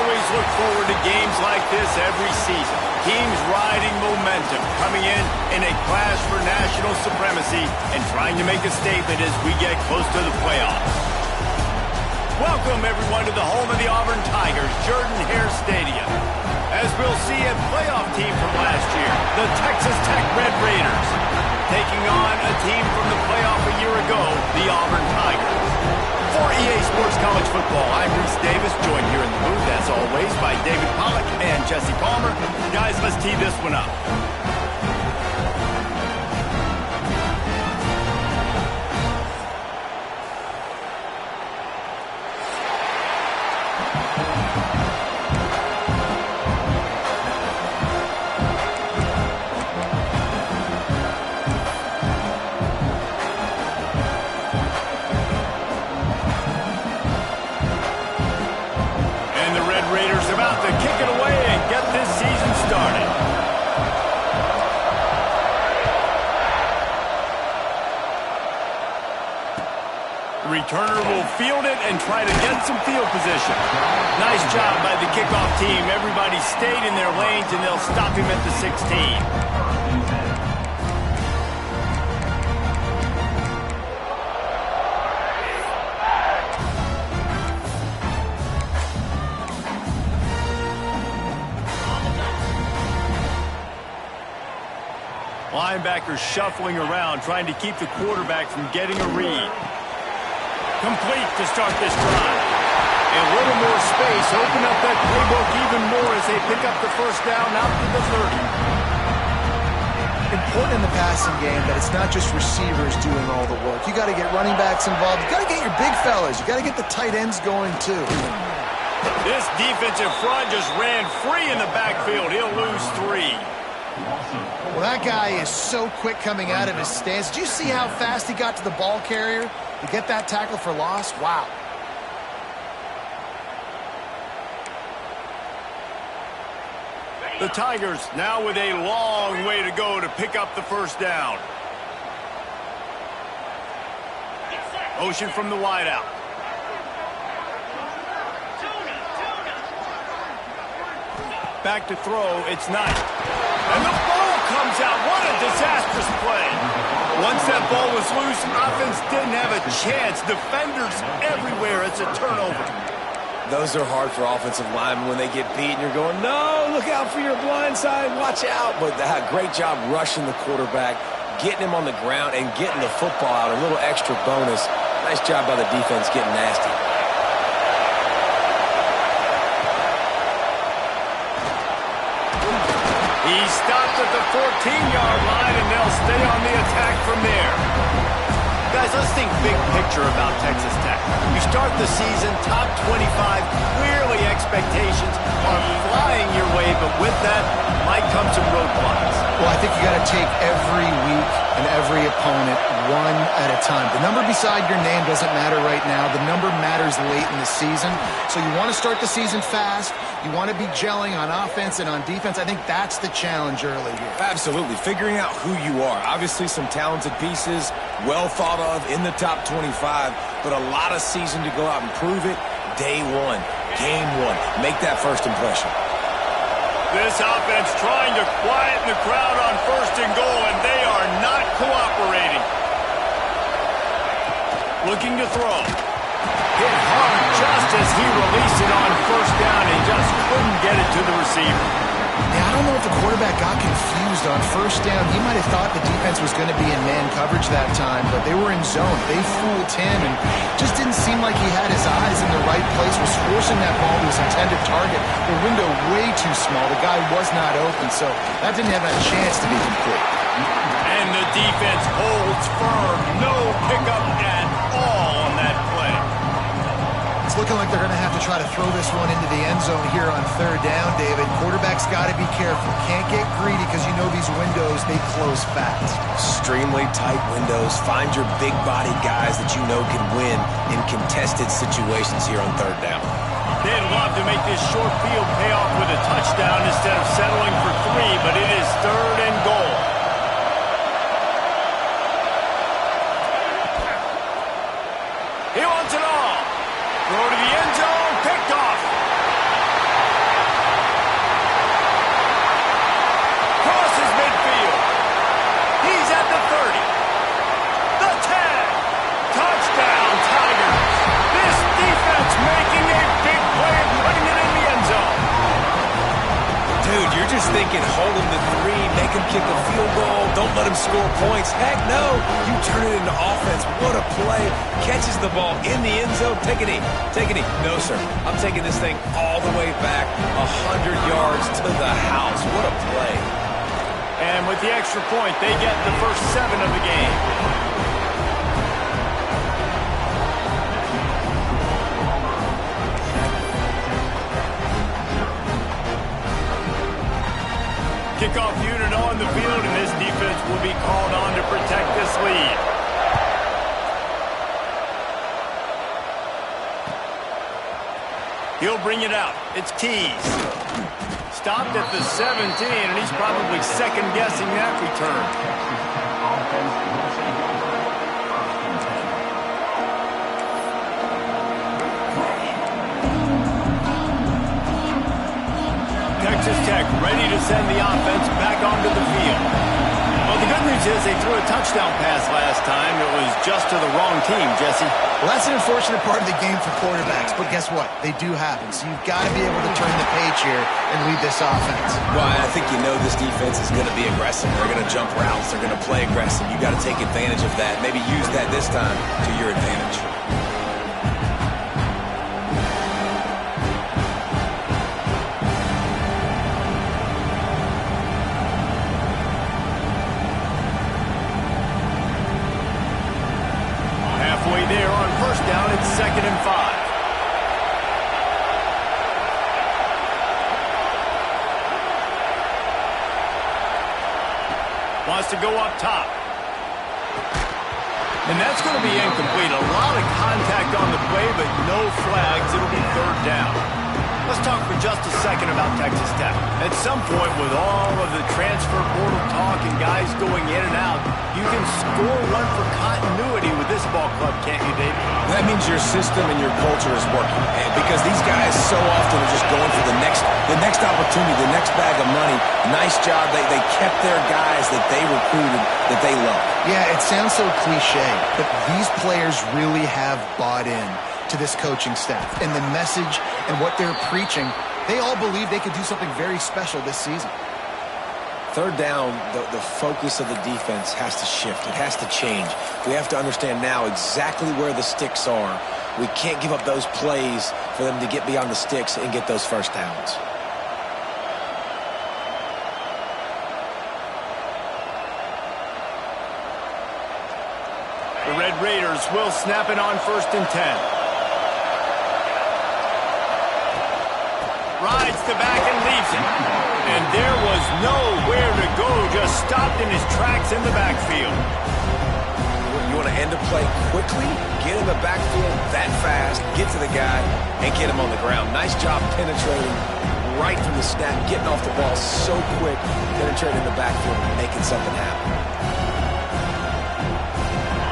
always look forward to games like this every season. Teams riding momentum, coming in a clash for national supremacy and trying to make a statement as we get close to the playoffs. Welcome, everyone, to the home of the Auburn Tigers, Jordan-Hare Stadium. As we'll see a playoff team from last year, the Texas Tech Red Raiders, taking on a team from the playoff a year ago, the Auburn Tigers. For EA Sports College Football, I'm Reese Davis, joined here in the booth, as always, by David Pollack and Jesse Palmer. Guys, let's tee this one up. About to kick it away and get this season started. The returner will field it and try to get some field position. Nice job by the kickoff team. Everybody stayed in their lanes and they'll stop him at the 16. Linebackers shuffling around, trying to keep the quarterback from getting a read. Complete to start this drive. A little more space, open up that playbook even more as they pick up the first down out to the 30. Important in the passing game that it's not just receivers doing all the work. You got to get running backs involved. You got to get your big fellas. You got to get the tight ends going too. This defensive front just ran free in the backfield. He'll lose 3. Well, that guy is so quick coming out of his stance. Did you see how fast he got to the ball carrier to get that tackle for loss? Wow. The Tigers now with a long way to go to pick up the first down. Motion from the wideout. Back to throw, it's Knight. And the ball comes out. What a disastrous play. Once that ball was loose, offense didn't have a chance. Defenders everywhere. It's a turnover. Those are hard for offensive linemen when they get beat and you're going, no, look out for your blind side, watch out. But great job rushing the quarterback, getting him on the ground and getting the football out. A little extra bonus. Nice job by the defense getting nasty. He stopped at the 14-yard line, and they'll stay on the attack from there. Guys, let's think big picture about Texas Tech. You start the season top 25. Clearly, expectations are flying your way, but with that might come some roadblocks. Well, I think you got to take every week and every opponent one at a time. The number beside your name doesn't matter right now. The number matters late in the season. So you want to start the season fast. You want to be gelling on offense and on defense. I think that's the challenge early here. Absolutely. Figuring out who you are. Obviously some talented pieces, well thought of in the top 25, but a lot of season to go out and prove it. Day one, game one. Make that first impression. This offense trying to quieten the crowd on first and goal, and they are not cooperating. Looking to throw. Hit hard just as he released it on first down and just couldn't get it to the receiver. Yeah, I don't know if the quarterback got confused on first down. He might have thought the defense was going to be in man coverage that time, but they were in zone. They fooled him and just didn't seem like he had his eyes in the right place, was forcing that ball to his intended target. The window way too small. The guy was not open, so that didn't have a chance to be complete. And the defense holds firm. No pickup at all on that play. It's looking like they're going to have to try to throw this one into the end zone here on third down, David. Quarterback's got to be careful. Can't get greedy because you know these windows, they close fast. Extremely tight windows. Find your big body guys that you know can win in contested situations here on third down. They'd love to make this short field pay off with a touchdown instead of settling for 3, but it is third and goal. He wants it all. Throw to the end zone, picked off. just thinking, hold him to 3, make him kick a field goal, don't let him score points. Heck no, you turn it into offense. What a play. Catches the ball in the end zone. Take a knee. Take a knee. No, sir. I'm taking this thing all the way back 100 yards to the house. What a play. And with the extra point, they get the first 7 of the game. Kickoff unit on the field, and this defense will be called on to protect this lead. He'll bring it out. It's Keys. Stopped at the 17, and he's probably second-guessing that return. Texas Tech ready to send the offense back onto the field. Well, the good news is they threw a touchdown pass last time. It was just to the wrong team, Jesse. Well, that's an unfortunate part of the game for quarterbacks, but guess what? They do happen, so you've got to be able to turn the page here and lead this offense. Well, I think you know this defense is going to be aggressive. They're going to jump routes. They're going to play aggressive. You got to take advantage of that. Maybe use that this time to your advantage. There on first down, it's 2nd and 5. Wants to go up top. And that's going to be incomplete. A lot of contact on the play, but no flags. It'll be 3rd down. Let's talk for just a second about Texas Tech. At some point, with all of the transfer portal talk and guys going in and out, you can score one for continuity with this ball club, can't you, David? That means your system and your culture is working. And because these guys so often are just going for the next opportunity, the next bag of money. Nice job. They kept their guys that they recruited, that they love. Yeah, it sounds so cliche, but these players really have bought in to this coaching staff and the message and what they're preaching. They all believe they could do something very special this season. 3rd down, the focus of the defense has to shift. It has to change. We have to understand now exactly where the sticks are. We can't give up those plays for them to get beyond the sticks and get those first downs. The Red Raiders will snap it on 1st and 10. Rides the back and leaves it. And there was nowhere to go, just stopped in his tracks in the backfield. You want to end a play quickly, get in the backfield that fast, get to the guy, and get him on the ground. Nice job penetrating right from the snap, getting off the ball so quick, penetrating the backfield and making something happen.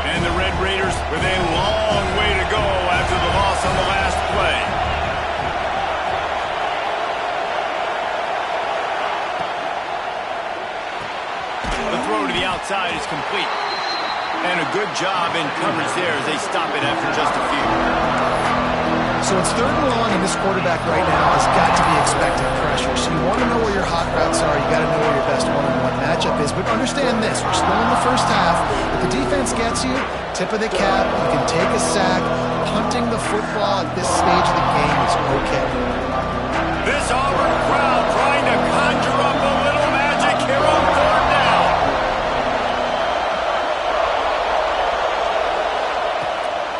And the Red Raiders with a long way to go after the loss on the last play. The throw to the outside is complete. And a good job in coverage there as they stop it after just a few. So it's 3rd and long, and this quarterback right now has got to be expecting pressure. So you want to know where your hot routes are. You got to know where your best one-on-one matchup is. But understand this, we're still in the first half. If the defense gets you, tip of the cap, you can take a sack. Punting the football at this stage of the game is okay. This Auburn crowd trying to conjure up a little magic here on 3rd down.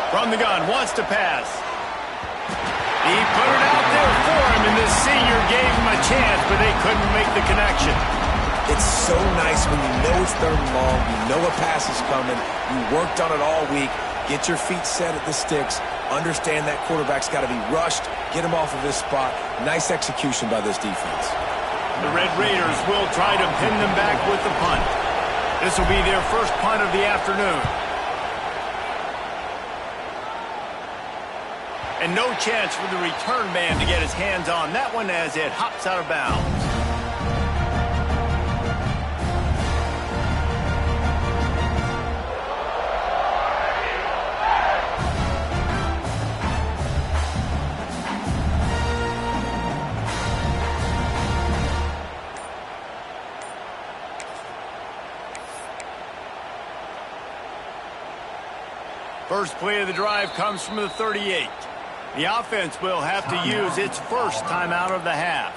From the gun, wants to pass. He put it out there for him, and this senior gave him a chance, but they couldn't make the connection. It's so nice when you know it's 3rd and long, you know a pass is coming, you worked on it all week, get your feet set at the sticks, understand that quarterback's got to be rushed, get him off of his spot. Nice execution by this defense. The Red Raiders will try to pin them back with the punt. This will be their first punt of the afternoon. And no chance for the return man to get his hands on that one as it hops out of bounds. First play of the drive comes from the 38. The offense will have to use its first timeout of the half.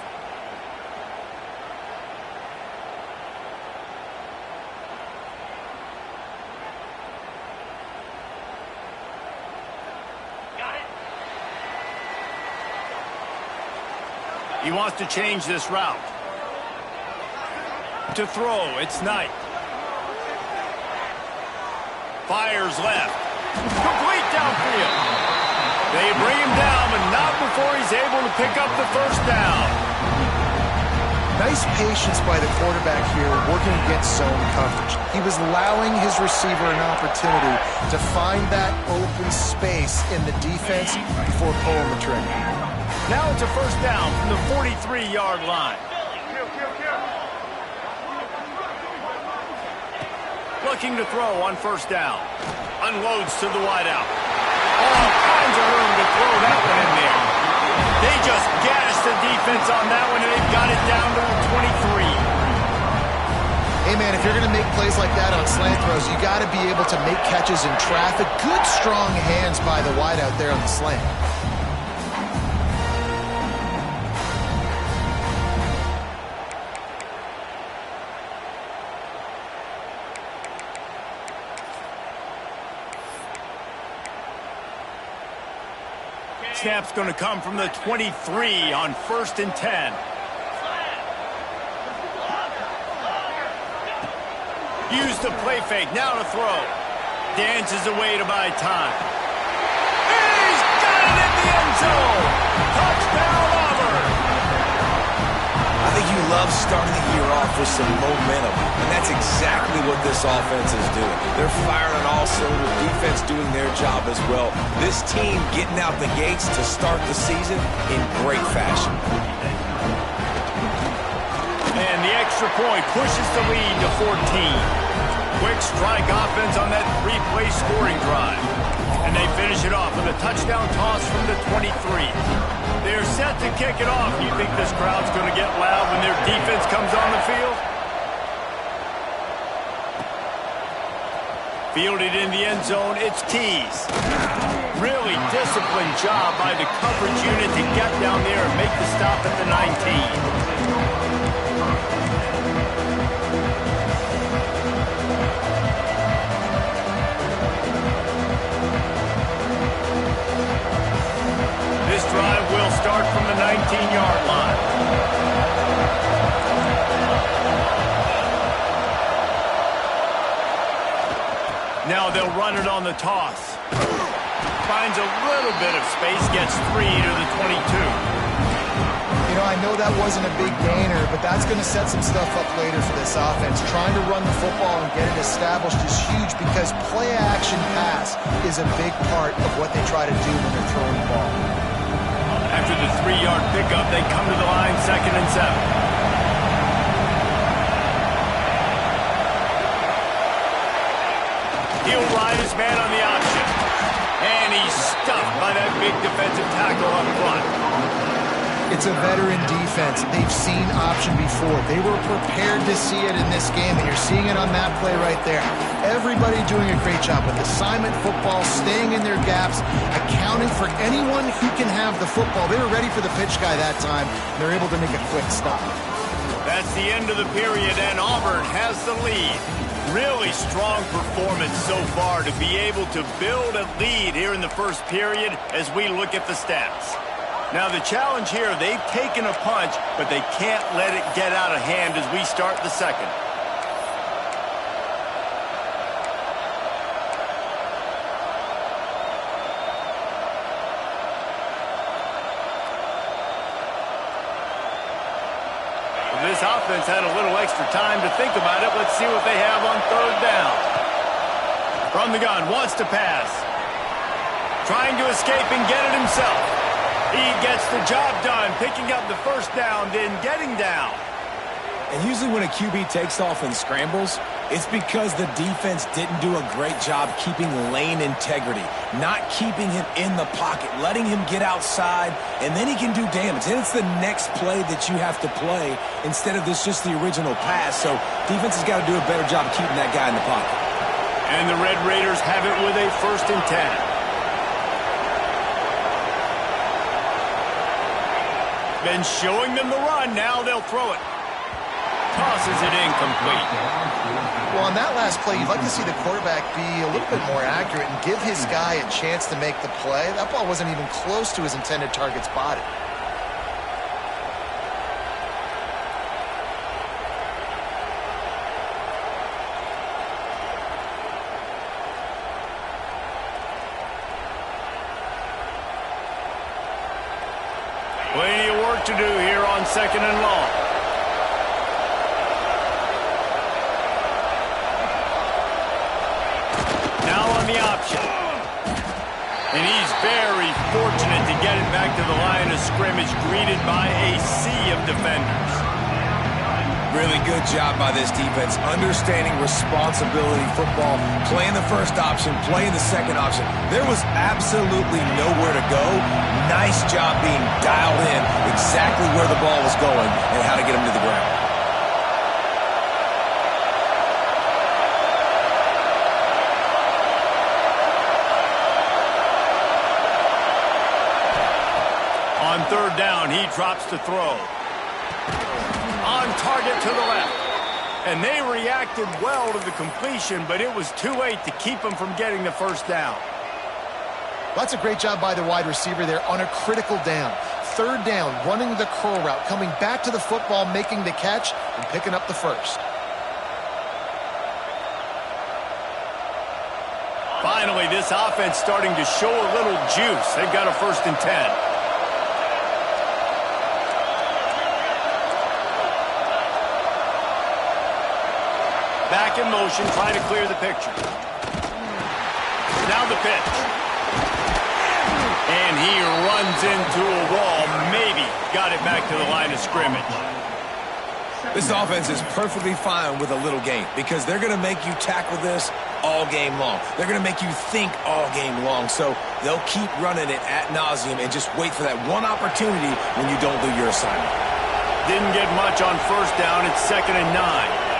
He wants to change this route. To throw, it's Knight. Fires left. Complete downfield. They bring him down, but not before he's able to pick up the first down. Nice patience by the quarterback here, working against zone coverage. He was allowing his receiver an opportunity to find that open space in the defense before pulling the trigger. Now it's a first down from the 43-yard line. Looking to throw on first down. Unloads to the wideout. All kinds of room to throw that one in there. They just gashed the defense on that one, and they've got it down to the 23. Hey, man, if you're going to make plays like that on slant throws, you got to be able to make catches in traffic. Good, strong hands by the wideout there on the slant. Snap's going to come from the 23 on 1st and 10. Use the play fake, now to throw. Dances away to buy time. He's got it in the end zone! Touchdown, Auburn! I think you love starting the year off with some momentum, and that's exactly what this offense is doing. They're firing on all cylinders, defense doing their job as well. This team getting out the gates to start the season in great fashion. And the extra point pushes the lead to 14. Quick strike offense on that three-play scoring drive. And they finish it off with a touchdown toss from the 23. They're set to kick it off. You think this crowd's going to get loud when their defense comes on the field? Fielded in the end zone, it's Keys. Really disciplined job by the coverage unit to get down there and make the stop at the 19. This drive will start from the 19-yard line. Now they'll run it on the toss. Finds a little bit of space, gets 3 to the 22. You know, I know that wasn't a big gainer, but that's going to set some stuff up later for this offense. Trying to run the football and get it established is huge because play-action pass is a big part of what they try to do when they're throwing the ball. After the 3-yard pickup, they come to the line 2nd and 7. He'll ride his man on the option. And he's stuffed by that big defensive tackle up front. It's a veteran defense. They've seen option before. They were prepared to see it in this game, and you're seeing it on that play right there. Everybody doing a great job with assignment football, staying in their gaps, accounting for anyone who can have the football. They were ready for the pitch guy that time. They're able to make a quick stop. That's the end of the period, and Auburn has the lead. Really strong performance so far to be able to build a lead here in the first period as we look at the stats. Now the challenge here, they've taken a punch, but they can't let it get out of hand as we start the second. This offense had a little extra time to think about it. Let's see what they have on 3rd down. From the gun, wants to pass. Trying to escape and get it himself. He gets the job done, picking up the first down, then getting down. And usually when a QB takes off and scrambles, it's because the defense didn't do a great job keeping lane integrity, not keeping him in the pocket, letting him get outside, and then he can do damage. And it's the next play that you have to play instead of just the original pass. So defense has got to do a better job of keeping that guy in the pocket. And the Red Raiders have it with a 1st and 10. Been showing them the run. Now they'll throw it. Tosses it incomplete. Well, on that last play, you'd like to see the quarterback be a little bit more accurate and give his guy a chance to make the play. That ball wasn't even close to his intended target's body. Plenty of work to do here on 2nd and long. Now on the option. And he's very fortunate to get it back to the line of scrimmage, greeted by a sea of defenders. Really good job by this defense, understanding responsibility football, playing the 1st option, playing the 2nd option. There was absolutely nowhere to go. Nice job being dialed in exactly where the ball was going and how to get him to the ground. On 3rd down, he drops to throw. On target to the left. And they reacted well to the completion, but it was too late to keep him from getting the 1st down. That's a great job by the wide receiver there on a critical down. 3rd down, running the curl route, coming back to the football, making the catch, and picking up the 1st. Finally, this offense starting to show a little juice. They've got a 1st and 10. Back in motion, trying to clear the picture. Now the pitch. And he runs into a wall. Maybe got it back to the line of scrimmage. This offense is perfectly fine with a little game because they're going to make you tackle this all game long. They're going to make you think all game long. So they'll keep running it ad nauseum and just wait for that one opportunity when you don't do your assignment. Didn't get much on 1st down. It's 2nd and 9.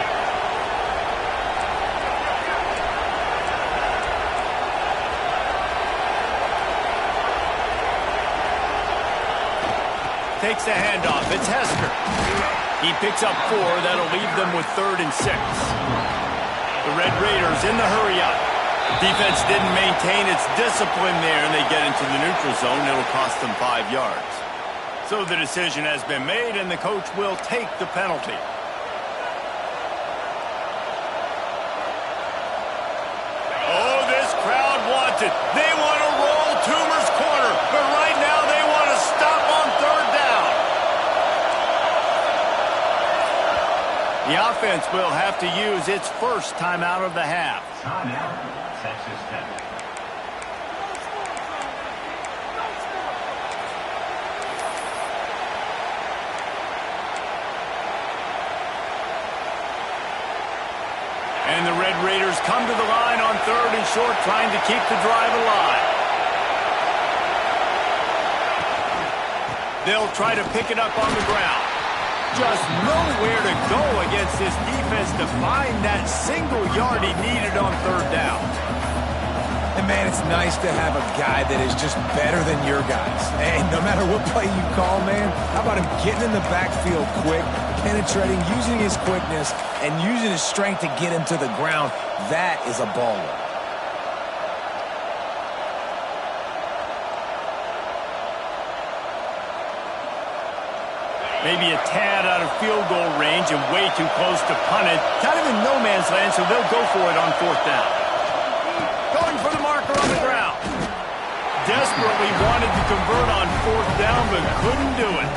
Takes the handoff. It's Hester. He picks up 4. That'll leave them with 3rd and 6. The Red Raiders in the hurry-up. Defense didn't maintain its discipline there, and they get into the neutral zone. It'll cost them 5 yards. So the decision has been made, and the coach will take the penalty. Oh, this crowd wants it. They want to roll Toomer's corner, but right now they want to stop on 3rd down. The offense will have to use its 1st timeout of the half. Timeout, Texas Tech. And the Red Raiders come to the line on 3rd and short, trying to keep the drive alive. They'll try to pick it up on the ground. Just nowhere to go against this defense to find that single yard he needed on 3rd down. And, man, it's nice to have a guy that is just better than your guys. And no matter what play you call, man, how about him getting in the backfield quick, penetrating, using his quickness, and using his strength to get him to the ground? That is a baller. Maybe a tad out of field goal range and way too close to punt it. Kind of in no man's land, so they'll go for it on 4th down. Going for the marker on the ground. Desperately wanted to convert on 4th down, but couldn't do it.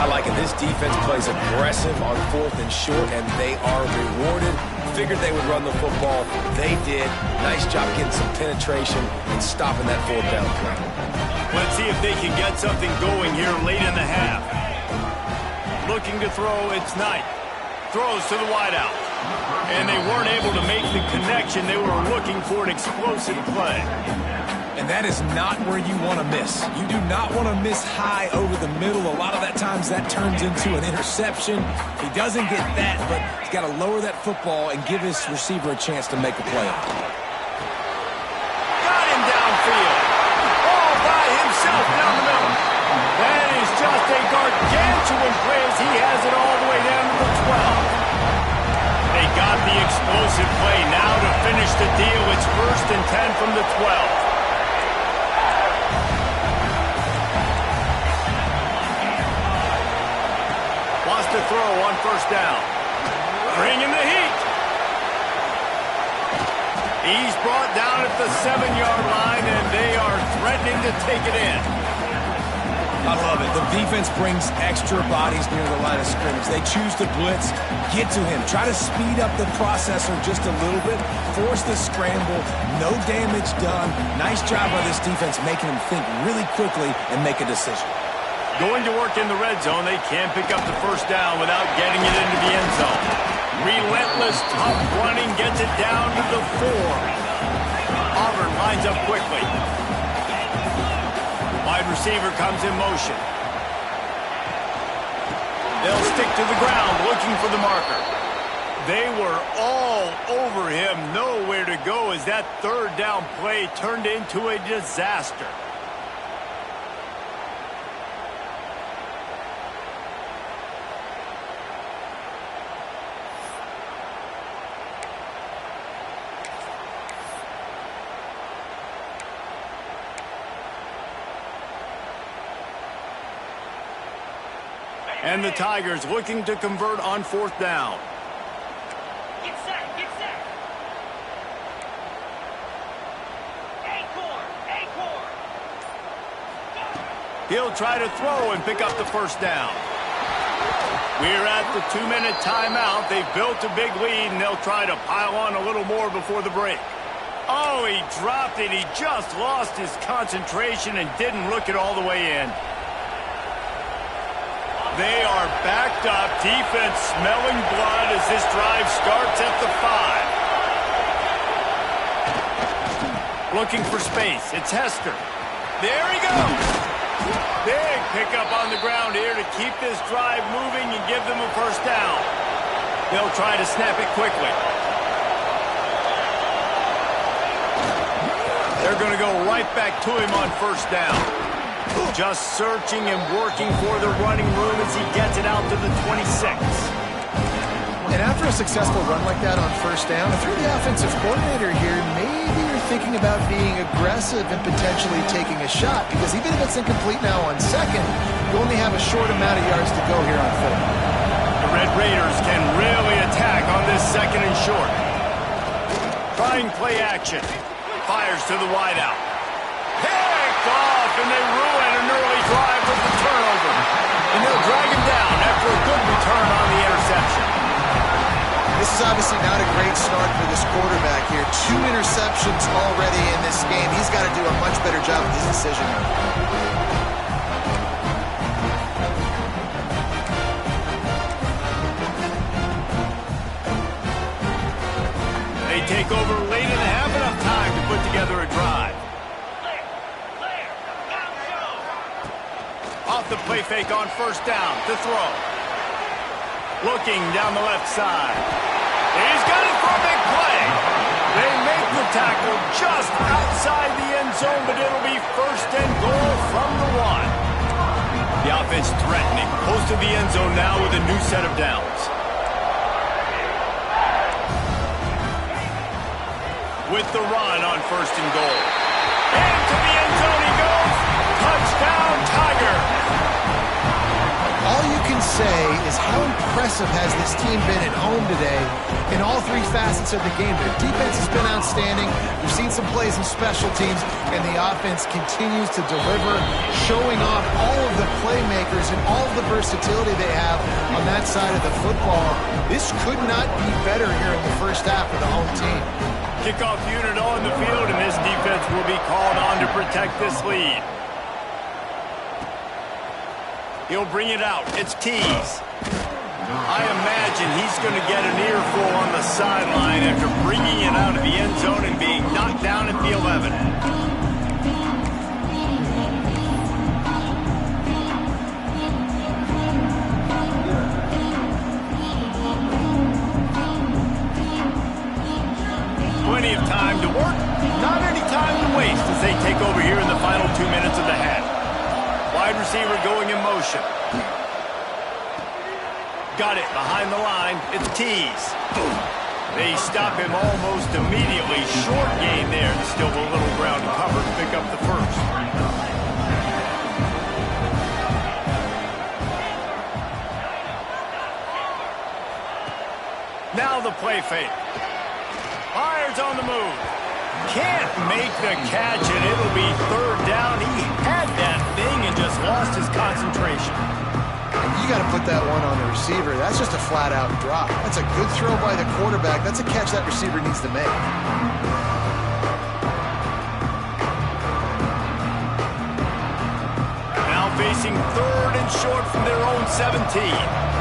I like it. This defense plays aggressive on 4th and short, and they are rewarded. Figured they would run the football. They did. Nice job getting some penetration and stopping that 4th down play. Let's see if they can get something going here late in the half. Looking to throw, it's Knight. Throws to the wideout. And they weren't able to make the connection. They were looking for an explosive play. And that is not where you want to miss. You do not want to miss high over the middle. A lot of that times that turns into an interception. He doesn't get that, but he's got to lower that football and give his receiver a chance to make a play. Got him downfield. All by himself down the middle. That is just a gargantuan play as he has it all the way down to the 12. They got the explosive play now to finish the deal. It's 1st and 10 from the 12. Wants to throw on 1st down. Bringing the heat. He's brought down at the 7-yard line, and they are threatening to take it in. I love it. The defense brings extra bodies near the line of scrimmage. They choose to blitz, get to him, try to speed up the processor just a little bit, force the scramble, no damage done. Nice job by this defense making him think really quickly and make a decision. Going to work in the red zone, they can't pick up the 1st down without getting it into the end zone. Relentless, tough running gets it down to the 4. Auburn lines up quickly. Wide receiver comes in motion. They'll stick to the ground looking for the marker. They were all over him, nowhere to go as that 3rd down play turned into a disaster. And the Tigers looking to convert on 4th down. Get set, get set. Acorn. He'll try to throw and pick up the 1st down. We're at the 2-minute timeout. They've built a big lead, and they'll try to pile on a little more before the break. Oh, he dropped it. He just lost his concentration and didn't look it all the way in. They are backed up. Defense smelling blood as this drive starts at the 5. Looking for space. It's Hester. There he goes. Big pickup on the ground here to keep this drive moving and give them a 1st down. They'll try to snap it quickly. They're going to go right back to him on 1st down. Just searching and working for the running room as he gets it out to the 26. And after a successful run like that on 1st down, if you're the offensive coordinator here, maybe you're thinking about being aggressive and potentially taking a shot, because even if it's incomplete now on 2nd, you only have a short amount of yards to go here on 4th. The Red Raiders can really attack on this 2nd and short. Trying play action. Fires to the wideout. Picked off, and they ruin an early drive with the turnover. And they'll drag him down after a good return on the interception. This is obviously not a great start for this quarterback here. 2 interceptions already in this game. He's got to do a much better job with his decision. They take over late and have enough time to put together a drive. Off the play fake on 1st down to throw. Looking down the left side. He's got it for a big play. They make the tackle just outside the end zone, but it'll be 1st and goal from the 1. The offense threatening. Close to the end zone now with a new set of downs. With the run on 1st and goal. Into the end zone he goes. Touchdown, Tiger. All you can say is how impressive has this team been at home today in all 3 facets of the game. Their defense has been outstanding. We've seen some plays in special teams, and the offense continues to deliver, showing off all of the playmakers and all of the versatility they have on that side of the football. This could not be better here in the 1st half for the home team. Kickoff unit on the field, and this defense will be called on to protect this lead. He'll bring it out. It's Tease. I imagine he's going to get an earful on the sideline after bringing it out of the end zone and being knocked down at the 11. 2 minutes of the half. Wide receiver going in motion. Got it behind the line. It's Tease. They stop him almost immediately. Short gain there. Still a little ground to cover to pick up the first. Now the play fake. Fires on the move. Can't make the catch, and it'll be third down. He had that thing and just lost his concentration. You got to put that one on the receiver. That's just a flat-out drop. That's a good throw by the quarterback. That's a catch that receiver needs to make. Now facing third and short from their own 17.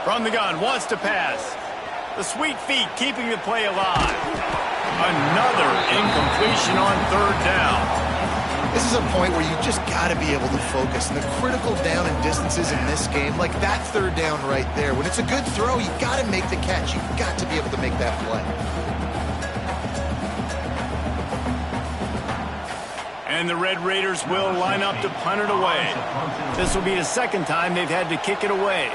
From the gun, wants to pass. The sweet feet keeping the play alive. Another incompletion on third down. This is a point where you just got to be able to focus. And the critical down and distances in this game, like that third down right there, when it's a good throw, you got to make the catch. You've got to be able to make that play. And the Red Raiders will line up to punt it away. This will be the second time they've had to kick it away.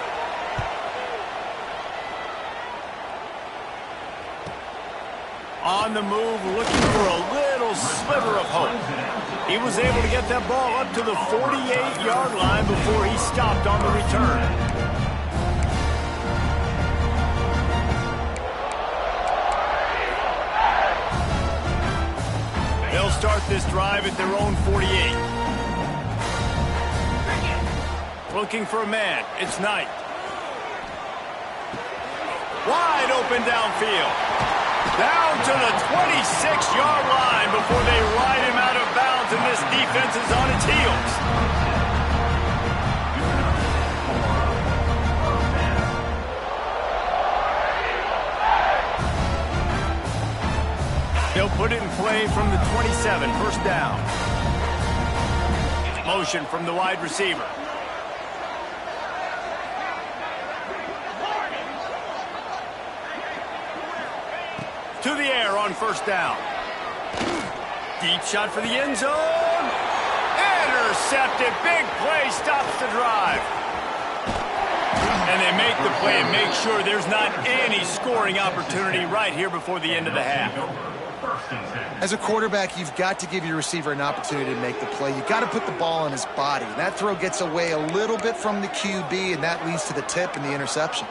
On the move, looking for a little sliver of hope. He was able to get that ball up to the 48-yard line before he stopped on the return. They'll start this drive at their own 48. Looking for a man. It's Knight. Wide open downfield. Down to the 26-yard line before they ride him out of bounds, and this defense is on its heels. They'll put it in play from the 27, first down. Motion from the wide receiver. To the air on first down. Deep shot for the end zone. Intercepted. Big play stops the drive. And they make the play and make sure there's not any scoring opportunity right here before the end of the half. As a quarterback, you've got to give your receiver an opportunity to make the play. You've got to put the ball on his body. That throw gets away a little bit from the QB, and that leads to the tip and the interception.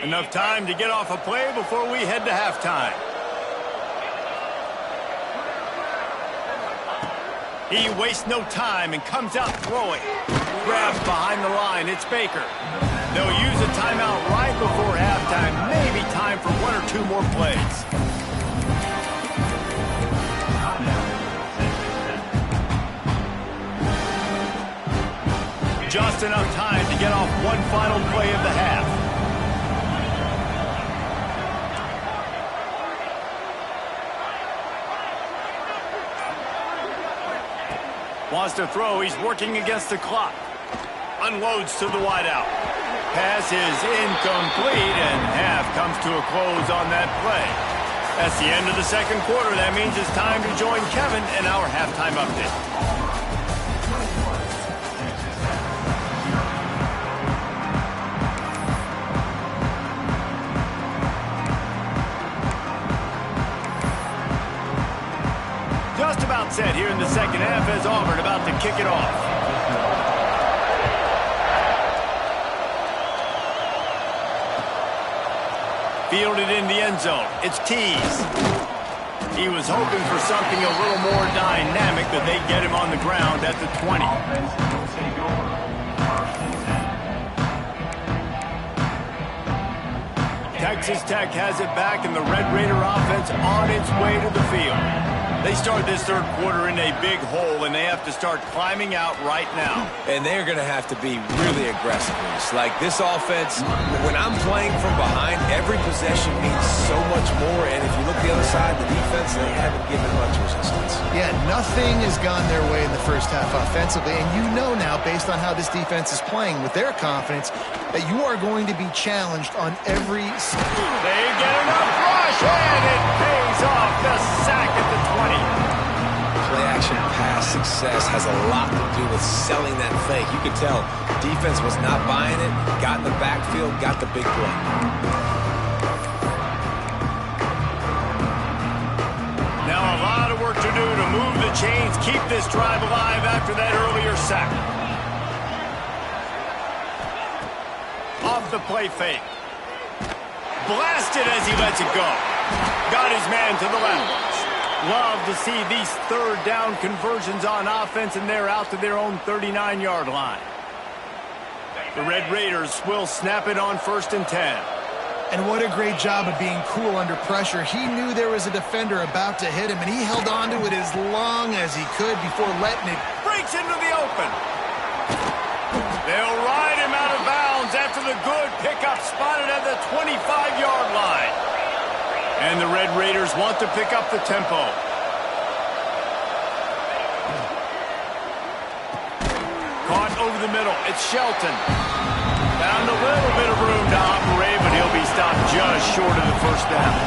Enough time to get off a play before we head to halftime. He wastes no time and comes out throwing. Grabs behind the line. It's Baker. They'll use a timeout right before halftime. Maybe time for one or two more plays. Just enough time to get off one final play of the half. Wants to throw. He's working against the clock. Unloads to the wideout. Pass is incomplete, and half comes to a close on that play. That's the end of the second quarter. That means it's time to join Kevin in our halftime update. Just about set here in the second half as Auburn about to kick it off. Fielded in the end zone. It's Tease. He was hoping for something a little more dynamic, but they get him on the ground at the 20. Texas Tech has it back, and the Red Raider offense on its way to the field. They start this third quarter in a big hole, and they have to start climbing out right now. And they're going to have to be really aggressive. Like this offense, when I'm playing from behind, every possession means so much more. And if you look the other side, the defense, they haven't given much resistance. Yeah, nothing has gone their way in the first half offensively, and you know now, based on how this defense is playing with their confidence, that you are going to be challenged on every... They get enough rush, and it pays off. The sack at the 20. Play-action pass success has a lot to do with selling that fake. You could tell defense was not buying it, got in the backfield, got the big play. Now a lot of work to do to move the chains, keep this drive alive after that earlier sack. Off the play fake. Blasted as he lets it go. Got his man to the left. Love to see these third down conversions on offense, and they're out to their own 39-yard line. The Red Raiders will snap it on 1st and 10. And what a great job of being cool under pressure. He knew there was a defender about to hit him, and he held on to it as long as he could before letting it... Breaks into the open. They'll ride him out of bounds after the good pickup spotted at the 25-yard line. And the Red Raiders want to pick up the tempo. Caught over the middle. It's Shelton. Found a little bit of room to operate, but he'll be stopped just short of the first down.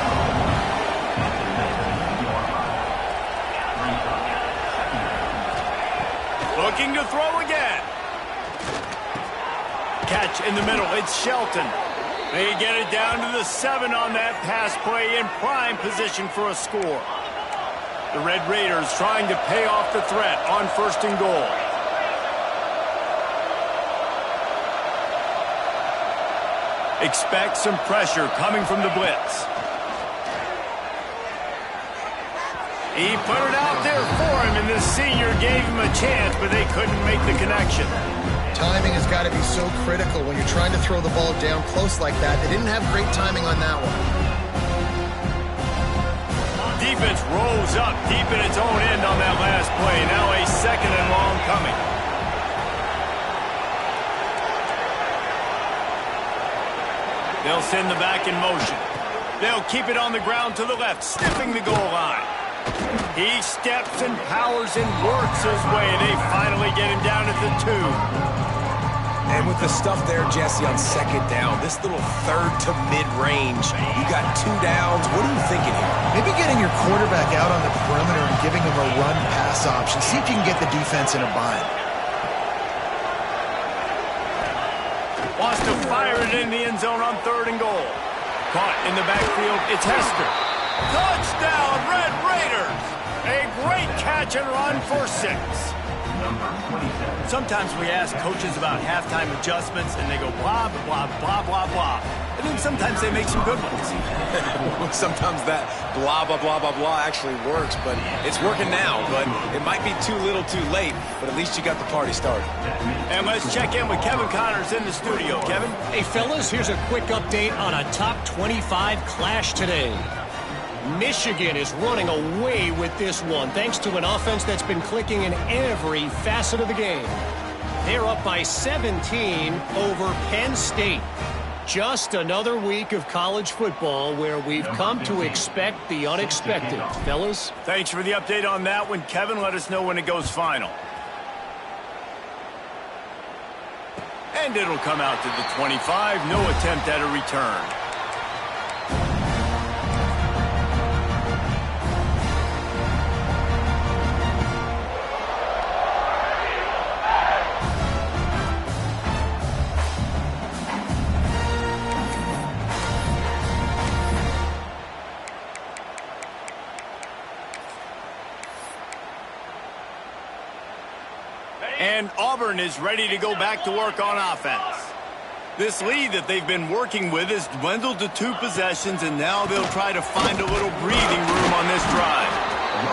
Looking to throw again. Catch in the middle. It's Shelton. They get it down to the 7 on that pass play in prime position for a score. The Red Raiders trying to pay off the threat on 1st and goal. Expect some pressure coming from the blitz. He put it out there for him, and the senior gave him a chance, but they couldn't make the connection. Timing has got to be so critical when you're trying to throw the ball down close like that. They didn't have great timing on that one. Defense rolls up deep in its own end on that last play. Now a 2nd and long coming. They'll send the back in motion. They'll keep it on the ground to the left, sniffing the goal line. He steps and powers and works his way. They finally get him down at the 2. And with the stuff there, Jesse, on 2nd down, this little third to mid-range, you got 2 downs. What are you thinking here? Maybe getting your quarterback out on the perimeter and giving him a run-pass option. See if you can get the defense in a bind. Wants to fire it in the end zone on 3rd and goal. Caught in the backfield, it's Hester. Touchdown, Red Raiders! A great catch and run for 6. Sometimes we ask coaches about halftime adjustments, and they go blah, blah, blah, blah, blah. And then sometimes they make some good ones. Sometimes that blah, blah, blah, blah, blah actually works, but it's working now. But it might be too little too late, but at least you got the party started. And let's check in with Kevin Connors in the studio. Kevin? Hey, fellas, here's a quick update on a top 25 clash today. Michigan is running away with this one, thanks to an offense that's been clicking in every facet of the game. They're up by 17 over Penn State. Just another week of college football where we've come to expect the unexpected. Fellas? Thanks for the update on that one, Kevin. Let us know when it goes final. And it'll come out to the 25. No attempt at a return. And Auburn is ready to go back to work on offense. This lead that they've been working with has dwindled to 2 possessions, and now they'll try to find a little breathing room on this drive.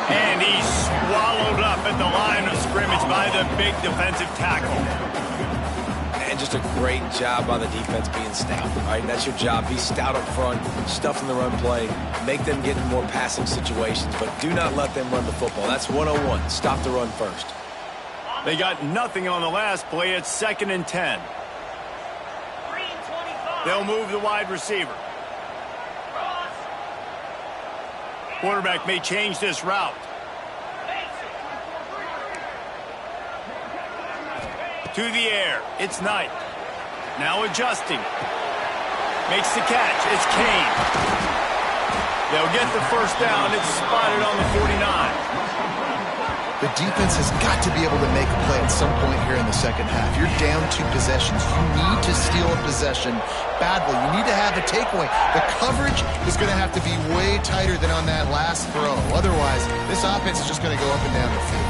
And he's swallowed up at the line of scrimmage by the big defensive tackle. And just a great job by the defense being stout, right? That's your job. Be stout up front, stuff in the run play, make them get in more passing situations, but do not let them run the football. That's 101. Stop the run first. They got nothing on the last play. It's 2nd and 10. They'll move the wide receiver. Quarterback may change this route. To the air. It's Knight. Now adjusting. Makes the catch. It's Kane. They'll get the first down. It's spotted on the 49. The defense has got to be able to make a play at some point here in the second half. You're down 2 possessions. You need to steal a possession badly. You need to have a takeaway. The coverage is going to have to be way tighter than on that last throw. Otherwise, this offense is just going to go up and down the field.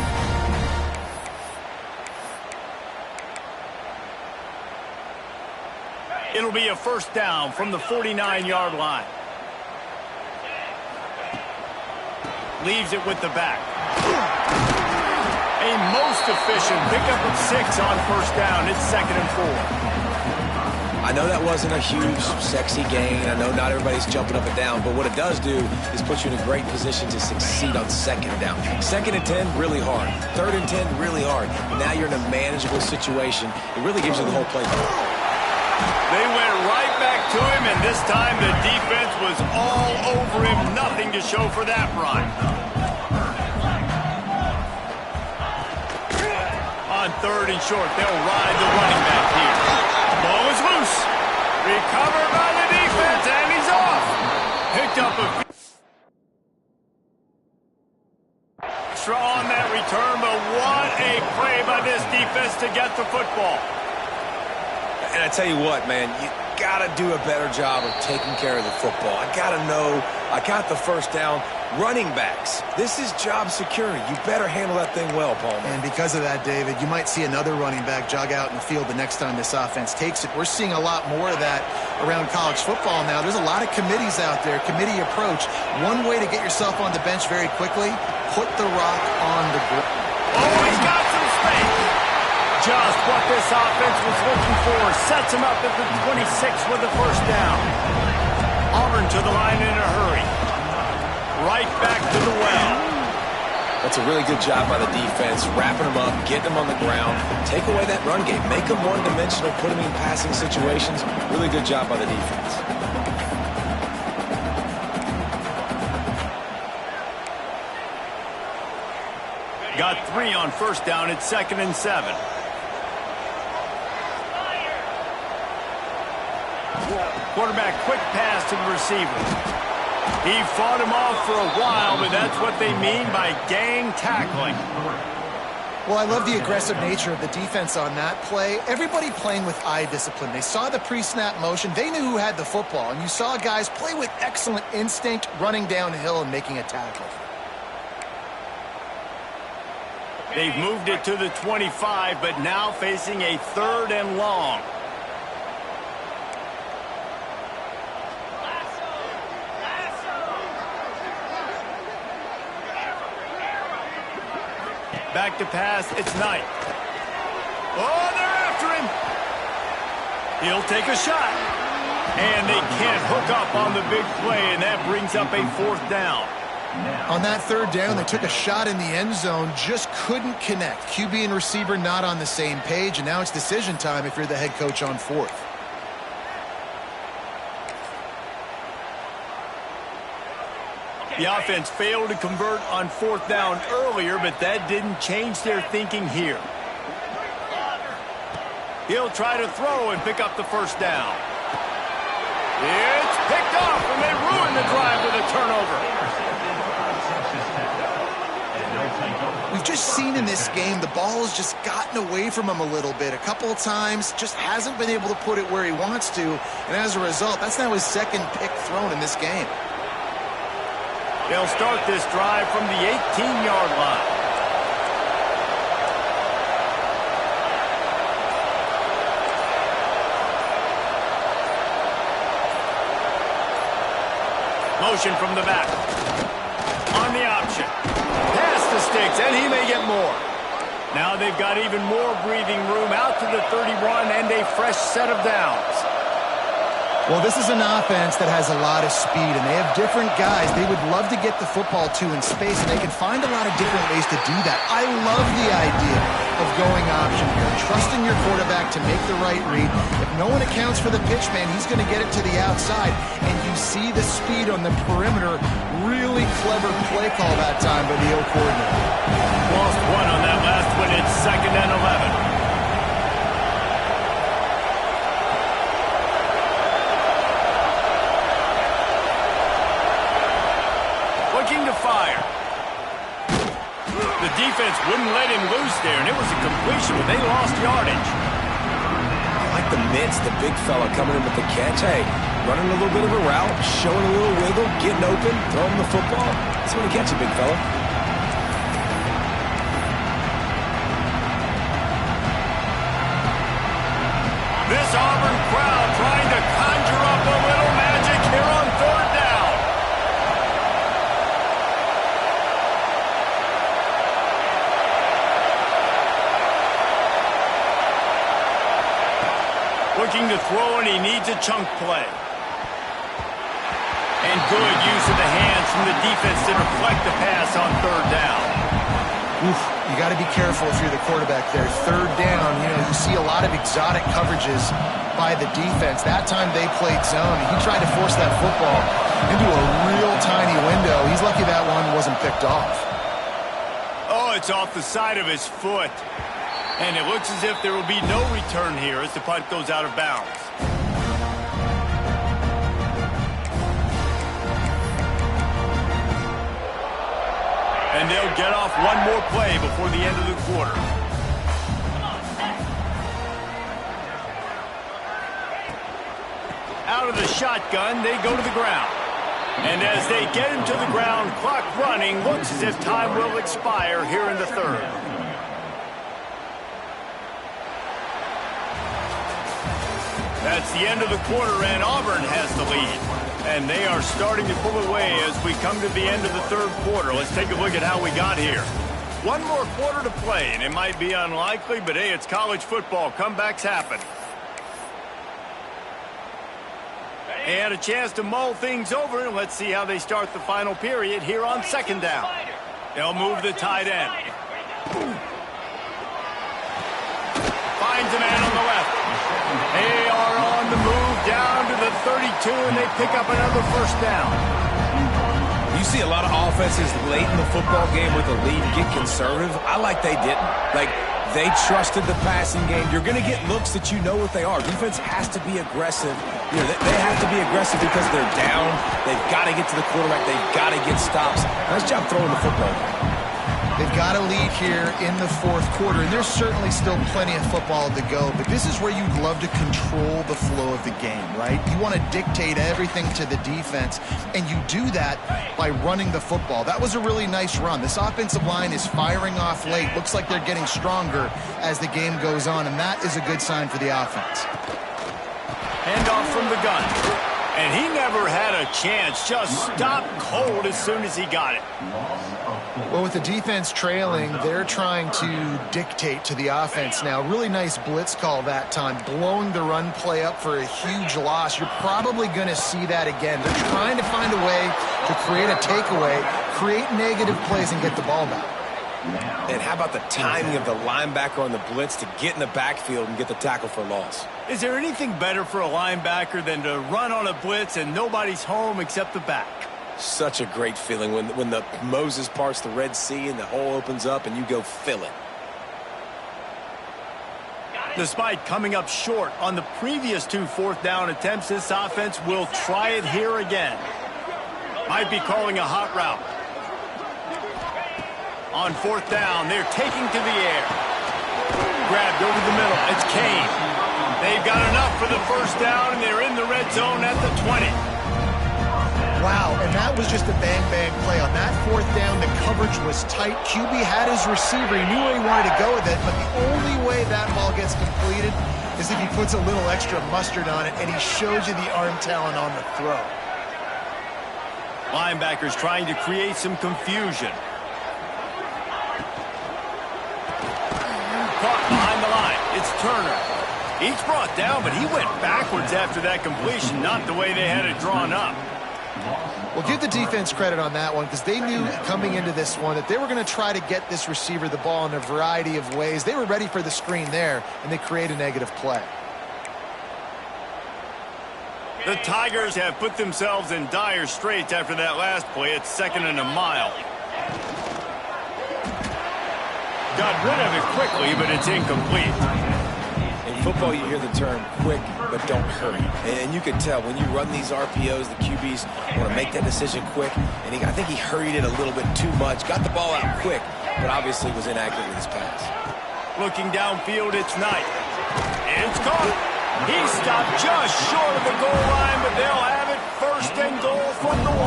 It'll be a first down from the 49-yard line. Leaves it with the back. A most efficient pickup of 6 on first down. It's 2nd and 4. I know that wasn't a huge, sexy gain. I know not everybody's jumping up and down, but what it does do is put you in a great position to succeed on 2nd down. 2nd and 10, really hard. 3rd and 10, really hard. Now you're in a manageable situation. It really gives you the whole playbook. They went right back to him, and this time the defense was all over him. Nothing to show for that run. On 3rd and short, they'll ride the running back here. Ball is loose. Recovered by the defense, and he's off. Picked up a extra on that return, but what a play by this defense to get the football. And I tell you what, man, you got to do a better job of taking care of the football. I got to know I got the first down. Running backs, this is job security. You better handle that thing well, Paul. And because of that, David, you might see another running back jog out in the field the next time this offense takes it. We're seeing a lot more of that around college football now. There's a lot of committees out there, committee approach. One way to get yourself on the bench very quickly, put the rock on the ground. Oh, he's got some space. Just what this offense was looking for. Sets him up at the 26 with the first down. Auburn to the line in a hurry. Right back to the well. That's a really good job by the defense, wrapping them up, getting them on the ground. Take away that run game. Make them one-dimensional, put them in passing situations. Really good job by the defense. Got 3 on first down. It's 2nd and 7. Quarterback quick pass to the receiver. He fought him off for a while, but that's what they mean by gang tackling. Well, I love the aggressive nature of the defense on that play. Everybody playing with eye discipline. They saw the pre-snap motion. They knew who had the football, and you saw guys play with excellent instinct, running downhill and making a tackle. They've moved it to the 25, but now facing a 3rd and long. Back to pass, it's Knight. Oh, they're after him. He'll take a shot. And they can't hook up on the big play, and that brings up a 4th down. On that 3rd down, they took a shot in the end zone, just couldn't connect. QB and receiver not on the same page, and now it's decision time if you're the head coach on 4th. The offense failed to convert on 4th down earlier, but that didn't change their thinking here. He'll try to throw and pick up the first down. It's picked off, and they ruin the drive with a turnover. We've just seen in this game the ball has just gotten away from him a little bit. A couple of times, just hasn't been able to put it where he wants to, and as a result, that's now his 2nd pick thrown in this game. They'll start this drive from the 18-yard line. Motion from the back. On the option. Pass the sticks, and he may get more. Now they've got even more breathing room out to the 31 and a fresh set of downs. Well, this is an offense that has a lot of speed, and they have different guys they would love to get the football to in space, and they can find a lot of different ways to do that. I love the idea of going option here, trusting your quarterback to make the right read. If no one accounts for the pitch, man, he's going to get it to the outside, and you see the speed on the perimeter really close. clever play call that time by the O coordinator. Lost one on that last one. It's 2nd and 11. Looking to fire. The defense wouldn't let him loose there, and it was a completion, but they lost yardage. I like the mitts, the big fella coming in with the catch. Hey, running a little bit of a route, showing a little wiggle, getting open, throwing the football. That's when you catch a big fella. This Auburn crowd trying to conjure up a little magic here on 3rd down. Looking to throw, and he needs a chunk play. And good use of the hands from the defense to deflect the pass on 3rd down. Oof, you got to be careful if you're the quarterback there. 3rd down, you see a lot of exotic coverages by the defense. That time they played zone, and he tried to force that football into a real tiny window. He's lucky that one wasn't picked off. Oh, it's off the side of his foot. And it looks as if there will be no return here as the punt goes out of bounds. And they'll get off one more play before the end of the quarter. Out of the shotgun, they go to the ground. And as they get him to the ground, clock running, looks as if time will expire here in the 3rd. That's the end of the quarter, and Auburn has the lead. And they are starting to pull away as we come to the end of the 3rd quarter. Let's take a look at how we got here. One more quarter to play, and it might be unlikely, but hey, it's college football. Comebacks happen. They had a chance to mull things over. Let's see how they start the final period here on 2nd down. They'll move the tight end. Finds a man on the left. They are on the move down to the 32, and they pick up another 1st down. You see a lot of offenses late in the football game with a lead get conservative. I like they didn't. Like, they trusted the passing game. You're going to get looks that you know what they are. Defense has to be aggressive. They have to be aggressive because they're down. They've got to get to the quarterback. They've got to get stops. Nice job throwing the football. They've got a lead here in the 4th quarter, and there's certainly still plenty of football to go, but this is where you'd love to control the flow of the game, right? You want to dictate everything to the defense, and you do that by running the football. That was a really nice run. This offensive line is firing off late. Looks like they're getting stronger as the game goes on, and that is a good sign for the offense. Handoff from the gun. And he never had a chance. Just stopped cold as soon as he got it. Well, with the defense trailing, they're trying to dictate to the offense now. Really nice blitz call that time, blowing the run play up for a huge loss. You're probably going to see that again. They're trying to find a way to create a takeaway, create negative plays, and get the ball back. And how about the timing of the linebacker on the blitz to get in the backfield and get the tackle for loss? Is there anything better for a linebacker than to run on a blitz and nobody's home except the back? Such a great feeling when the Moses parts the Red Sea and the hole opens up and you go fill it. Despite coming up short on the previous 2 4th down attempts, this offense will try it here again. Might be calling a hot route. On 4th down, they're taking to the air. Grabbed over the middle. It's Kane. They've got enough for the 1st down, and they're in the red zone at the 20. Wow, and that was just a bang-bang play. On that 4th down, the coverage was tight. QB had his receiver. He knew where he wanted to go with it, but the only way that ball gets completed is if he puts a little extra mustard on it, and he shows you the arm talent on the throw. Linebackers trying to create some confusion. Caught behind the line. It's Turner. He's brought down, but he went backwards after that completion, not the way they had it drawn up. Well, give the defense credit on that one because they knew coming into this one that they were going to try to get this receiver the ball in a variety of ways. They were ready for the screen there, and they create a negative play. The Tigers have put themselves in dire straits after that last play. It's 2nd and a mile. Got rid of it quickly, but it's incomplete. In football, you hear the term quick, but don't hurry. And you can tell when you run these RPOs, the QBs want to make that decision quick. And I think he hurried it a little bit too much. Got the ball out quick, but obviously was inaccurate with his pass. Looking downfield, it's Knight. And it's caught. He stopped just short of the goal line, but they'll have it 1st and goal from the 1.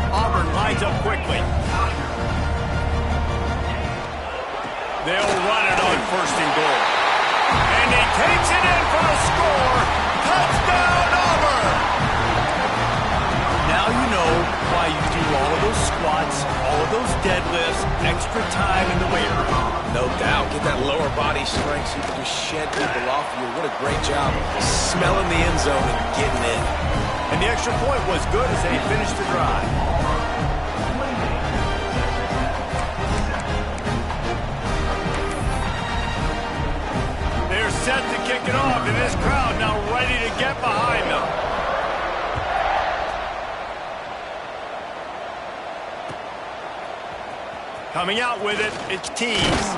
Auburn lines up quickly. They'll run it on 1st and goal. And he takes it in for the score. Touchdown, Auburn! Now you know why you do all of those squats, all of those deadlifts, extra time in the weight room. No doubt. Get that lower body strength so you can just shed people off you. What a great job smelling the end zone and getting in. And the extra point was good as they finished the drive. They're set to kick it off, and this crowd now ready to get behind them. Coming out with it, it's Tees.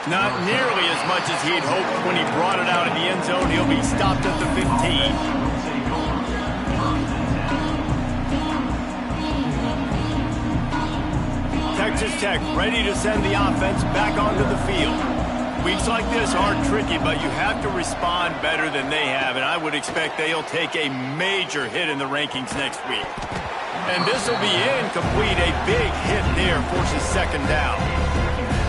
Not nearly as much as he'd hoped when he brought it out in the end zone. He'll be stopped at the 15. Texas Tech ready to send the offense back onto the field. Weeks like this are tricky, but you have to respond better than they have, and I would expect they'll take a major hit in the rankings next week. And this will be incomplete. A big hit there forces 2nd down.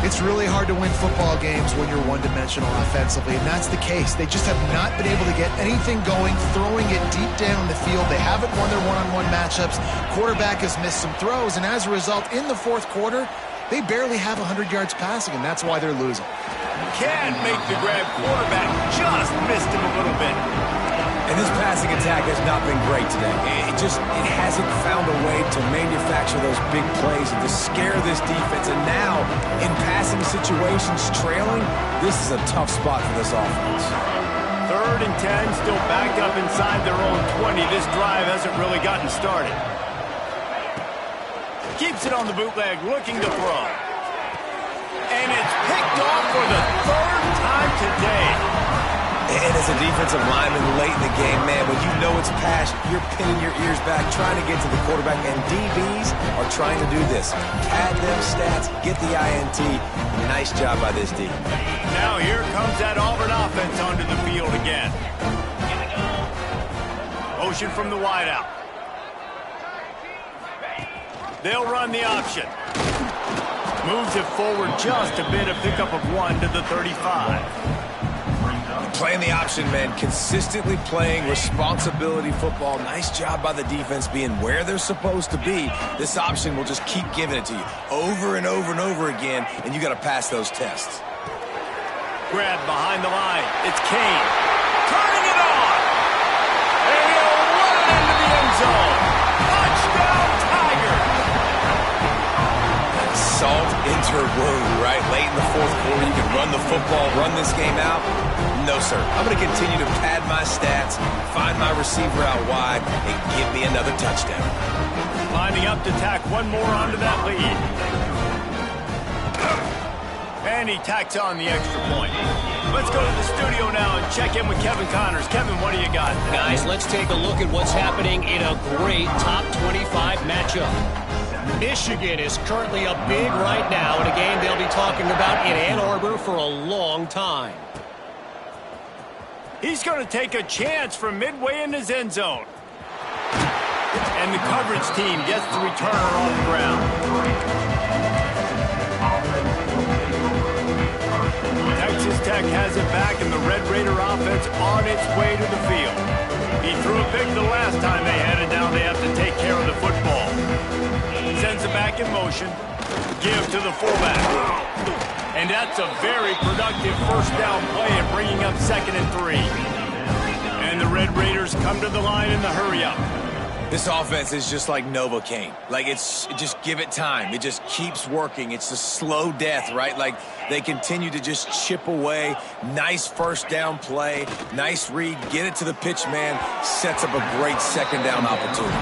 It's really hard to win football games when you're one-dimensional offensively, and that's the case. They just have not been able to get anything going, throwing it deep down the field. They haven't won their one-on-one matchups. Quarterback has missed some throws, and as a result, in the 4th quarter, they barely have 100 yards passing, and that's why they're losing. Can't make the grab. Quarterback just missed him a little bit. And this passing attack has not been great today. It hasn't found a way to manufacture those big plays and to scare this defense. And now, in passing situations, trailing, this is a tough spot for this offense. 3rd and 10, still backed up inside their own 20. This drive hasn't really gotten started. Keeps it on the bootleg, looking to throw. And it's picked off for the 3rd time today. And as a defensive lineman late in the game, man, when you know it's pass, you're pinning your ears back, trying to get to the quarterback, and DBs are trying to do this. Pad them stats, get the INT. Nice job by this D. Now here comes that Auburn offense onto the field again. Motion from the wideout. They'll run the option. Moves it forward just a bit, a pickup of 1 to the 35. Playing the option, man. Consistently playing responsibility football. Nice job by the defense being where they're supposed to be. This option will just keep giving it to you over and over and over again, and you got to pass those tests. Grab behind the line. It's Kane. Turning it on. And he'll run it into the end zone. Touchdown, Tiger. Salt into wound, right? Late in the 4th quarter, you can run the football, run this game out. No, sir. I'm going to continue to pad my stats, find my receiver out wide, and give me another touchdown. Lining up to tack one more onto that lead. And he tacks on the extra point. Let's go to the studio now and check in with Kevin Connors. Kevin, what do you got? Guys, let's take a look at what's happening in a great top 25 matchup. Michigan is currently up big right now in a game they'll be talking about in Ann Arbor for a long time. He's going to take a chance from midway in his end zone. And the coverage team gets the returner on the ground. Texas Tech has it back, and the Red Raider offense on its way to the field. He threw a pick the last time they had it. Now they have to take care of the football. Sends it back in motion. Give to the fullback. And that's a very productive 1st down play and bringing up 2nd and 3. And the Red Raiders come to the line in the hurry-up. This offense is just like Novocaine. Like, just give it time. It just keeps working. It's a slow death, right? Like, they continue to just chip away. Nice first down play. Nice read. Get it to the pitch man. Sets up a great second down opportunity.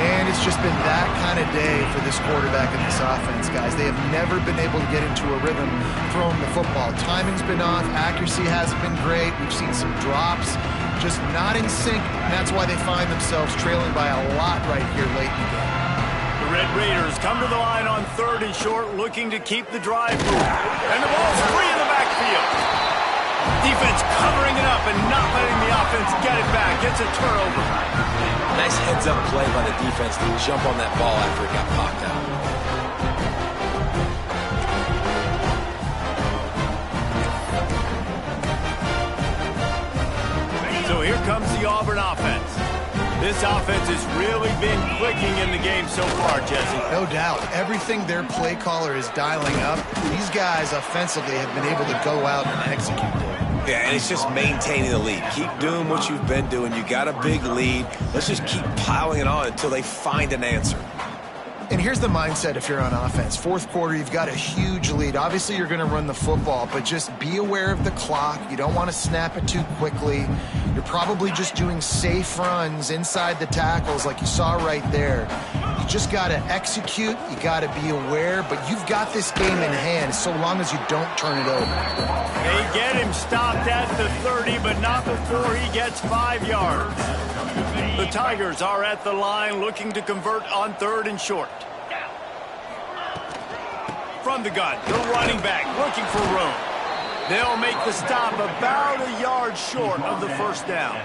And it's just been that kind of day for this quarterback and this offense, guys. They have never been able to get into a rhythm throwing the football. Timing's been off. Accuracy hasn't been great. We've seen some drops. Just not in sync, and that's why they find themselves trailing by a lot right here late in the game. The Red Raiders come to the line on 3rd and short, looking to keep the drive moving. And the ball's free in the backfield. Defense covering it up and not letting the offense get it back. Gets a turnover. Nice heads-up play by the defense to jump on that ball after it got popped out. So here comes the Auburn offense. This offense has really been clicking in the game so far, Jesse. No doubt. Everything their play caller is dialing up, these guys offensively have been able to go out and execute it. Yeah, and it's just maintaining the lead. Keep doing what you've been doing. You got a big lead. Let's just keep piling it on until they find an answer. And here's the mindset if you're on offense. 4th quarter, you've got a huge lead. Obviously, you're going to run the football, but just be aware of the clock. You don't want to snap it too quickly. You're probably just doing safe runs inside the tackles like you saw right there. You just got to execute. You got to be aware, but you've got this game in hand so long as you don't turn it over. They get him stopped at the 30, but not before he gets 5 yards. The Tigers are at the line looking to convert on 3rd and short. From the gun, the running back looking for room. They'll make the stop about a yard short of the first down.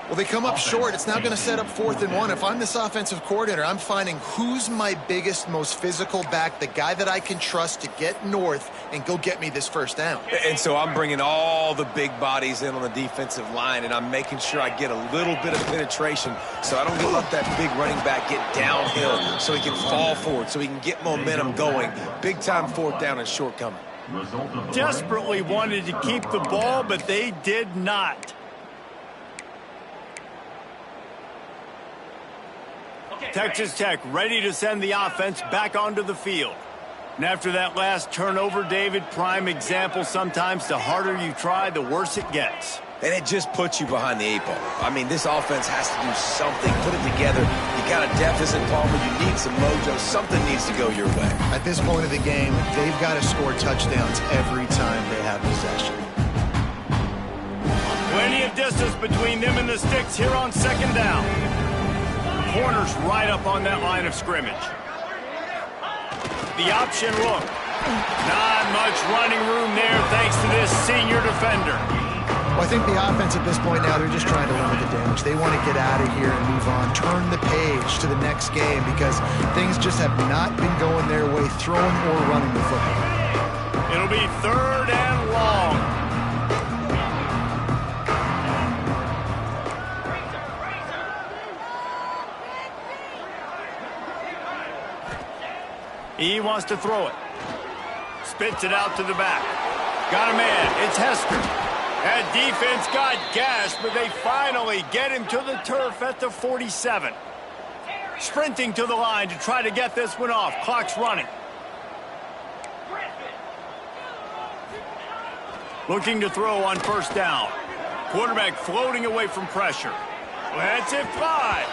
Well, they come up short. It's now going to set up 4th and 1. If I'm this offensive coordinator, I'm finding who's my biggest, most physical back, the guy that I can trust to get north and go get me this first down. And so I'm bringing all the big bodies in on the defensive line, and I'm making sure I get a little bit of penetration so I don't let that big running back get downhill so he can fall forward, so he can get momentum going. Big-time 4th down and short coming. Desperately wanted to keep the ball, but they did not. Texas Tech ready to send the offense back onto the field. And after that last turnover, David, prime example, sometimes the harder you try, the worse it gets. And it just puts you behind the 8 ball. I mean, this offense has to do something, put it together. You got a deficit, Palmer, you need some mojo. Something needs to go your way. At this point of the game, they've got to score touchdowns every time they have possession. Plenty of distance between them and the sticks here on 2nd down. Corners right up on that line of scrimmage. The option look. Not much running room there thanks to this senior defender. Well, I think the offense at this point now, they're just trying to limit the damage. They want to get out of here and move on, turn the page to the next game because things just have not been going their way, throwing or running the football. It'll be 3rd and long. He wants to throw it. Spits it out to the back. Got a man. It's Hester. That defense got gashed, but they finally get him to the turf at the 47. Sprinting to the line to try to get this one off. Clock's running. Looking to throw on 1st down. Quarterback floating away from pressure. Lets it fly.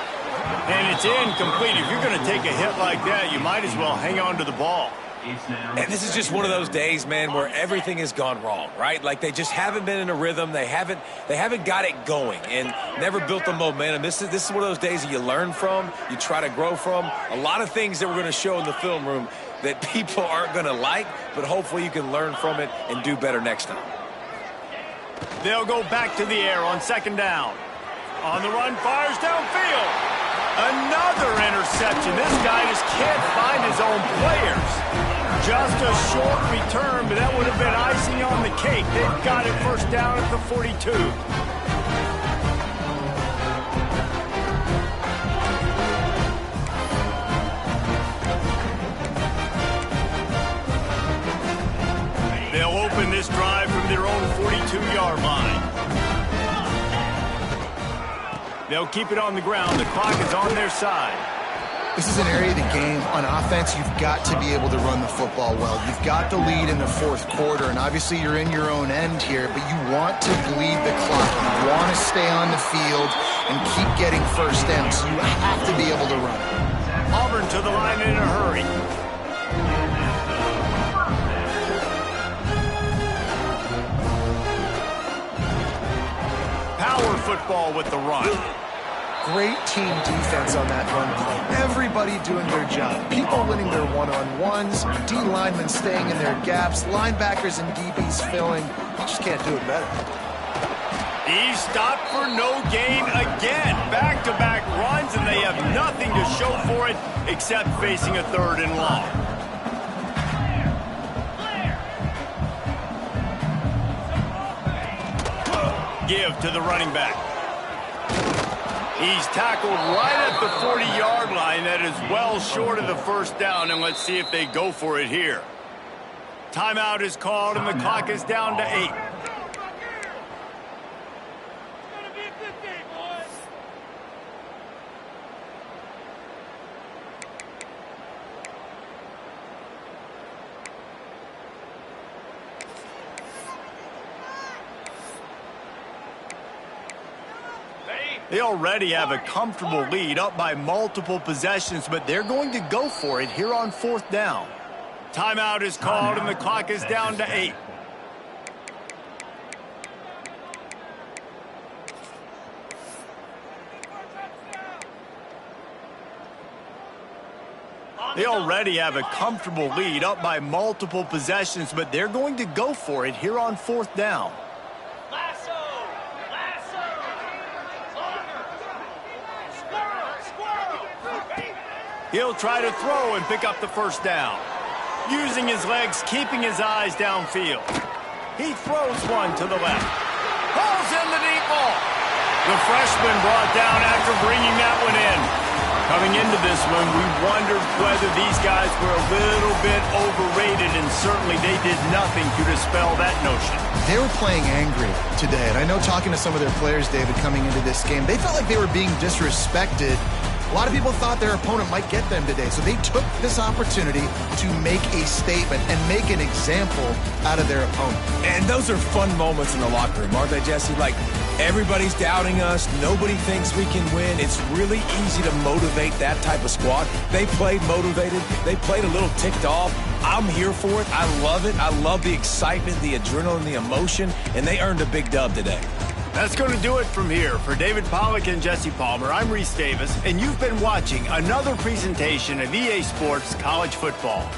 And it's incomplete. If you're going to take a hit like that, you might as well hang on to the ball. And this is just one of those days, man, where everything has gone wrong, right? Like they just haven't been in a rhythm. They haven't got it going and never built the momentum. This is one of those days that you learn from, you try to grow from. A lot of things that we're going to show in the film room that people aren't going to like, but hopefully you can learn from it and do better next time. They'll go back to the air on 2nd down. On the run, fires downfield. Another interception. This guy just can't find his own players. Just a short return, but that would have been icing on the cake. They've got it 1st down at the 42. They'll open this drive from their own 42-yard line. They'll keep it on the ground. The clock is on their side. This is an area of the game. On offense, you've got to be able to run the football well. You've got the lead in the fourth quarter, and obviously you're in your own end here, but you want to bleed the clock. You want to stay on the field and keep getting first down, so you have to be able to run. Auburn to the line in a hurry. Power football with the run. Great team defense on that run play. Everybody doing their job. People winning their one-on-ones, D linemen staying in their gaps, linebackers and DBs filling. You just can't do it better. He's stopped for no gain again. Back-to-back runs, and they have nothing to show for it except facing a 3rd and long. Give to the running back. He's tackled right at the 40-yard line. That is well short of the first down, and let's see if they go for it here. Timeout is called, and the clock is down to 8. They already have a comfortable lead, up by multiple possessions, but they're going to go for it here on 4th down. Timeout is called, and the clock is down to 8. They already have a comfortable lead, up by multiple possessions, but they're going to go for it here on 4th down. He'll try to throw and pick up the first down. Using his legs, keeping his eyes downfield. He throws one to the left. Pulls in the deep ball. The freshman brought down after bringing that one in. Coming into this one, we wondered whether these guys were a little bit overrated, and certainly they did nothing to dispel that notion. They were playing angry today, and I know talking to some of their players, David, coming into this game, they felt like they were being disrespected. A lot of people thought their opponent might get them today, so they took this opportunity to make a statement and make an example out of their opponent. And those are fun moments in the locker room, aren't they, Jesse? Like, everybody's doubting us. Nobody thinks we can win. It's really easy to motivate that type of squad. They played motivated. They played a little ticked off. I'm here for it. I love it. I love the excitement, the adrenaline, the emotion, and they earned a big dub today. That's going to do it from here. For David Pollack and Jesse Palmer, I'm Reese Davis, and you've been watching another presentation of EA Sports College Football.